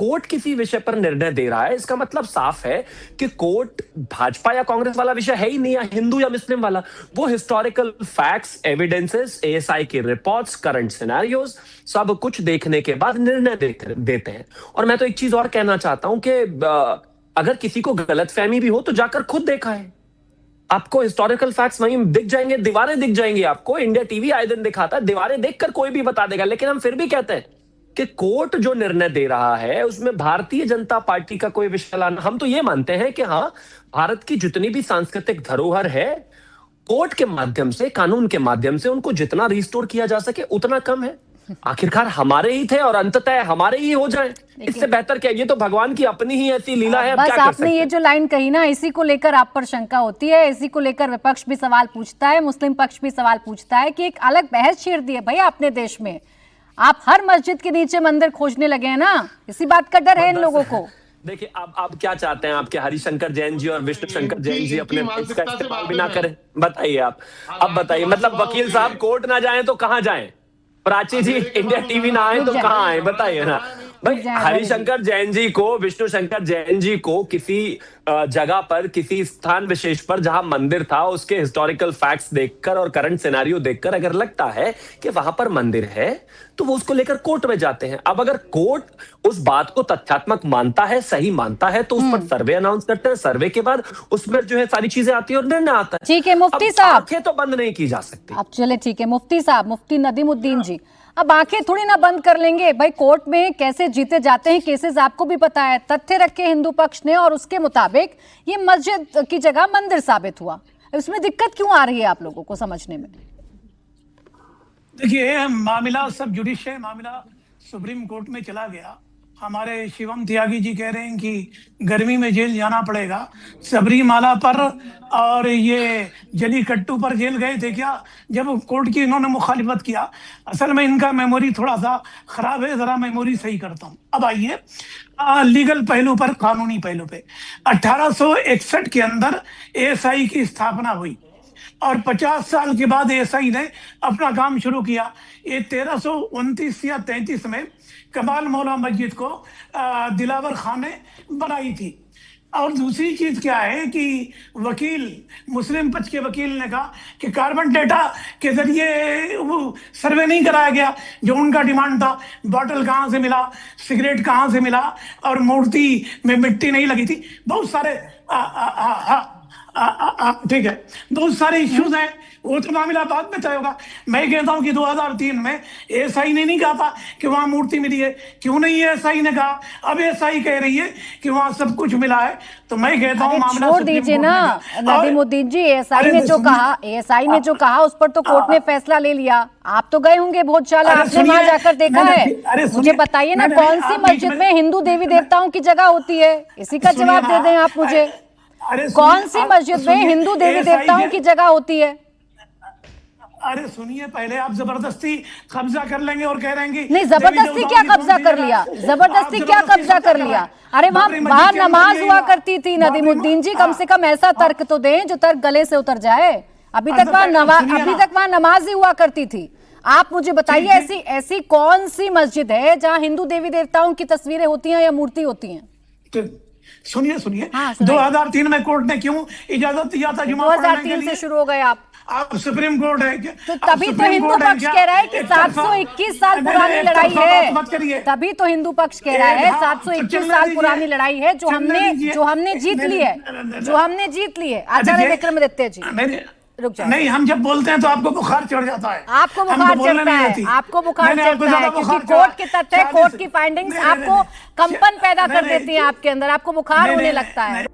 Court किसी विषय पर निर्णय दे रहा है, इसका मतलब साफ है कि कोर्ट भाजपा या कांग्रेस वाला विषय है ही नहीं, या हिंदू या मुस्लिम वाला। वो हिस्टोरिकल फैक्ट्स, एविडेंसेस, एएसआई की रिपोर्ट्स, करंट सिनेरियोज सब कुछ देखने के बाद निर्णय देते हैं। और मैं तो एक चीज और कहना चाहता हूं कि अगर किसी को गलतफहमी भी हो तो जाकर खुद देखा है, आपको हिस्टोरिकल फैक्ट्स वहीं दिख जाएंगे, दीवारें दिख जाएंगी आपको। इंडिया टीवी आए दिन दिखाता है, दीवारें देखकर कोई भी बता देगा। लेकिन हम फिर भी कहते हैं कि कोर्ट जो निर्णय दे रहा है उसमें भारतीय जनता पार्टी का कोई विषय लाना, हम तो ये मानते हैं कि हाँ, भारत की जितनी भी सांस्कृतिक धरोहर है, कोर्ट के माध्यम से, कानून के माध्यम से उनको जितना रिस्टोर किया जा सके उतना कम है। आखिरकार हमारे ही थे और अंततः हमारे ही हो जाए, इससे बेहतर क्या? ये तो भगवान की अपनी ही ऐसी लीला है। बस आपने ये जो लाइन कही ना, इसी को लेकर आप पर शंका होती है, इसी को लेकर विपक्ष भी सवाल पूछता है, मुस्लिम पक्ष भी सवाल पूछता है कि एक अलग बहस छेड़ दी है भैया अपने देश में। आप हर मस्जिद के नीचे मंदिर खोजने लगे हैं ना, इसी बात का डर है इन लोगों को। देखिए, आप क्या चाहते हैं? आपके हरिशंकर जैन जी और विष्णु शंकर जैन जी अपने इसका इस्तेमाल भी ना करें? बताइए आप, अब बताइए, मतलब वकील साहब कोर्ट ना जाएं तो कहां जाएं? प्राची जी इंडिया टीवी ना आए तो कहां आए? बताइए ना भाई। हरिशंकर जैन जी को, विष्णु शंकर जैन जी को किसी जगह पर, किसी स्थान विशेष पर जहां मंदिर था, उसके हिस्टोरिकल फैक्ट्स देखकर और करंट सिनेरियो देखकर अगर लगता है कि वहां पर मंदिर है तो वो उसको लेकर कोर्ट में जाते हैं। अब अगर कोर्ट उस बात को तथ्यात्मक मानता है, सही मानता है, तो उस पर सर्वे अनाउंस करते हैं। सर्वे के बाद उसमें जो है सारी चीजें आती है और निर्णय आता है। ठीक है मुफ्ती साहब, आंखें तो बंद नहीं की जा सकती। अब चले ठीक है मुफ्ती साहब, मुफ्ती नदीमुद्दीन जी, अब आंखें थोड़ी ना बंद कर लेंगे भाई। कोर्ट में कैसे जीते जाते हैं केसेस आपको भी पता है। तथ्य रखे हिंदू पक्ष ने और उसके मुताबिक ये मस्जिद की जगह मंदिर साबित हुआ। इसमें दिक्कत क्यों आ रही है आप लोगों को समझने में? देखिए, मामला सब जुडिशियल मामला सुप्रीम कोर्ट में चला गया। हमारे शिवम त्यागी जी कह रहे हैं कि गर्मी में जेल जाना पड़ेगा। सबरीमाला पर और ये जलीकट्टू पर जेल गए थे क्या जब कोर्ट की इन्होंने मुखालिफत किया? असल में इनका मेमोरी थोड़ा सा खराब है, जरा मेमोरी सही करता हूँ। अब आइए लीगल पहलू पर, कानूनी पहलू पे। 1861 के अंदर एएसआई की स्थापना हुई और 50 साल के बाद एएसआई ने अपना काम शुरू किया। ये 1329 या 33 में कमाल मौला मस्जिद को दिलावर खान ने बनाई थी। और दूसरी चीज क्या है कि वकील, मुस्लिम पक्ष के वकील ने कहा कि कार्बन डेटा के जरिए वो सर्वे नहीं कराया गया जो उनका डिमांड था। बॉटल कहाँ से मिला, सिगरेट कहाँ से मिला, और मूर्ति में मिट्टी नहीं लगी थी। बहुत सारे ठीक है, बहुत सारे इश्यूज हैं, वो तो मामला बाद में तय होगा। मैं कहता हूं कि 2003 में एएसआई ने नहीं कहा था कि वहां मूर्ति मिली है। क्यों नहीं एएसआई ने कहा? अब एएसआई कह रही है कि वहां सब कुछ मिला है। तो मैं कहता हूं मामला छोड़ दीजिए ना नदीमुद्दीन जी। एएसआई ने जो कहा उस पर तो कोर्ट ने फैसला ले लिया। आप तो गए होंगे बहुत चाला, आपने वहां जाकर देखा है। मुझे बताइए ना, कौन सी मस्जिद में हिंदू देवी देवताओं की जगह होती है? इसी का जवाब दे दें आप मुझे। कौन सी मस्जिद में हिंदू देवी देवताओं की जगह होती है? अरे सुनिए, पहले आप जबरदस्ती कब्जा कर लेंगे और कह रहेंगे नहीं, जबरदस्ती क्या कब्जा कर लिया? जबरदस्ती क्या कब्जा कर लिया? अरे वहां बाहर नमाज हुआ करती थी नदीमुद्दीन जी, कम से कम ऐसा तर्क तो दें जो तर्क गले से उतर जाए। अभी तक वहां नमाज ही हुआ करती थी। आप मुझे बताइए ऐसी कौन सी मस्जिद है जहां हिंदू देवी देवताओं की तस्वीरें होती हैं या मूर्ति होती हैं? सुनिए 2003 में कोर्ट ने क्यों इजाजत दिया था जुमा पढ़ने के लिए? 2003 से शुरू हो गए आप सुप्रीम कोर्ट है तो तभी तो हिंदू पक्ष कह रहा है कि 721 साल पुरानी लड़ाई है। तभी तो हिंदू पक्ष कह रहा है 721 साल पुरानी लड़ाई है जो हमने जीत ली है। आचार्य विक्रमादित्य जी रुक जाओ। नहीं, हम जब बोलते हैं तो आपको बुखार चढ़ जाता है। आपको बुखार चढ़ता है क्योंकि कोर्ट के तथ्य, कोर्ट की फाइंडिंग्स आपको कंपन पैदा कर देती है, आपके अंदर आपको बुखार होने लगता है।